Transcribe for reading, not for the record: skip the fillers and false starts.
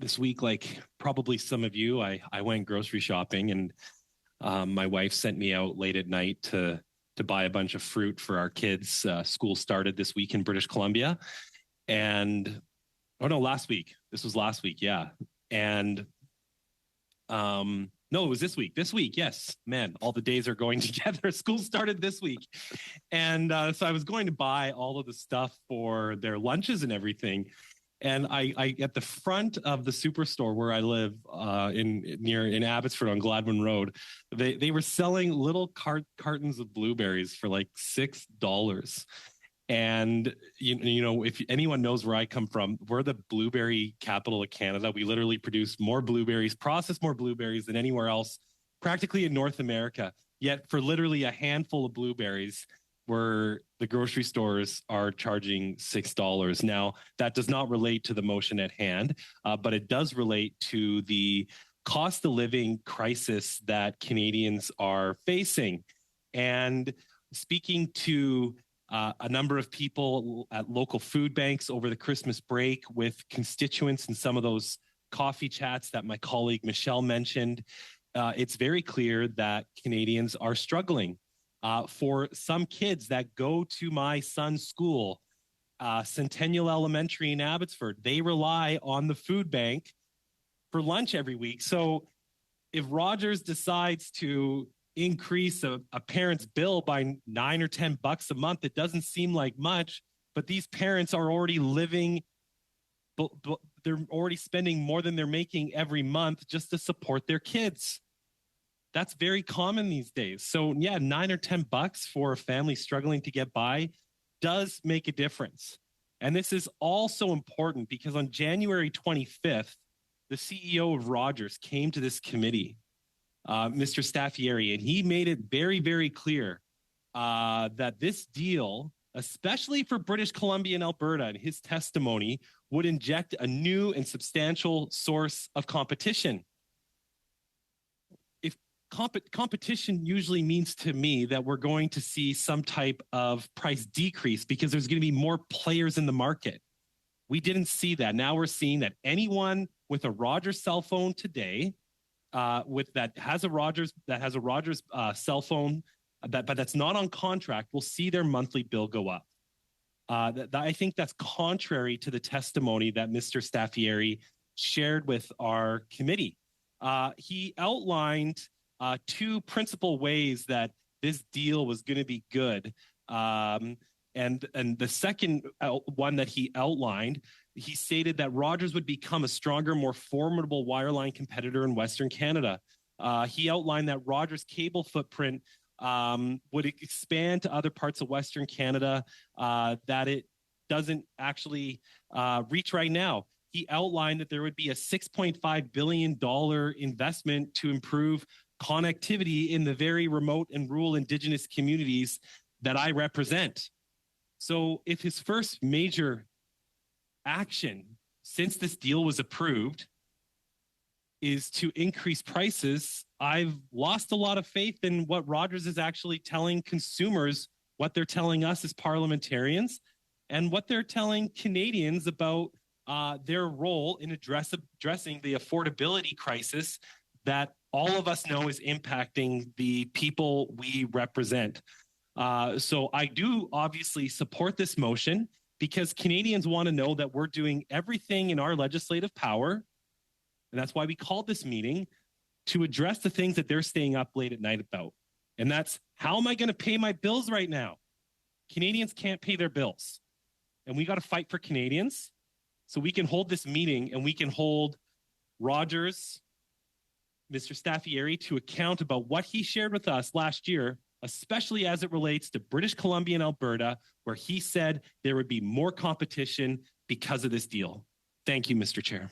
This week, like probably some of you, I went grocery shopping, and my wife sent me out late at night to buy a bunch of fruit for our kids. School started this week in British Columbia, and oh no, last week. This was last week, yeah. And no, it was this week. This week, yes, man, all the days are going together. School started this week, and so I was going to buy all of the stuff for their lunches and everything. And I at the front of the superstore where I live in Abbotsford on Gladwin Road, they were selling little cartons of blueberries for like $6. And you know, if anyone knows where I come from, we're the blueberry capital of Canada. We literally produce more blueberries, process more blueberries than anywhere else, practically in North America. Yet for literally a handful of blueberries, where the grocery stores are charging $6. Now, that does not relate to the motion at hand, but it does relate to the cost of living crisis that Canadians are facing. And speaking to a number of people at local food banks over the Christmas break with constituents and some of those coffee chats that my colleague Michelle mentioned, it's very clear that Canadians are struggling. For some kids that go to my son's school, Centennial Elementary in Abbotsford, they rely on the food bank for lunch every week. So if Rogers decides to increase a parent's bill by $9 or $10 a month, it doesn't seem like much, but these parents are already living, they're already spending more than they're making every month just to support their kids. That's very common these days. So yeah, $9 or $10 for a family struggling to get by does make a difference. And this is also important because on January 25th, the CEO of Rogers came to this committee, Mr. Staffieri, and he made it very, very clear that this deal, especially for British Columbia and Alberta, in his testimony, would inject a new and substantial source of competition. Competition usually means to me that we're going to see some type of price decrease because there's going to be more players in the market. We didn't see that. Now we're seeing that anyone with a Rogers cell phone today, that has a Rogers cell phone, but that's not on contract, will see their monthly bill go up. I think that's contrary to the testimony that Mr. Staffieri shared with our committee. He outlined two principal ways that this deal was going to be good. And the second one that he outlined, he stated that Rogers would become a stronger, more formidable wireline competitor in Western Canada. He outlined that Rogers' cable footprint would expand to other parts of Western Canada that it doesn't actually reach right now. He outlined that there would be a $6.5 billion investment to improve connectivity in the very remote and rural Indigenous communities that I represent. So if his first major action since this deal was approved is to increase prices, I've lost a lot of faith in what Rogers is actually telling consumers, what they're telling us as parliamentarians, and what they're telling Canadians about their role in addressing the affordability crisis that all of us know is impacting the people we represent. So I do obviously support this motion because Canadians want to know that we're doing everything in our legislative power, and that's why we called this meeting, to address the things that they're staying up late at night about. And that's, how am I going to pay my bills right now? Canadians can't pay their bills. And we got to fight for Canadians so we can hold this meeting and we can hold Rogers, Mr. Staffieri, to account about what he shared with us last year, especially as it relates to British Columbia and Alberta, where he said there would be more competition because of this deal. Thank you, Mr. Chair.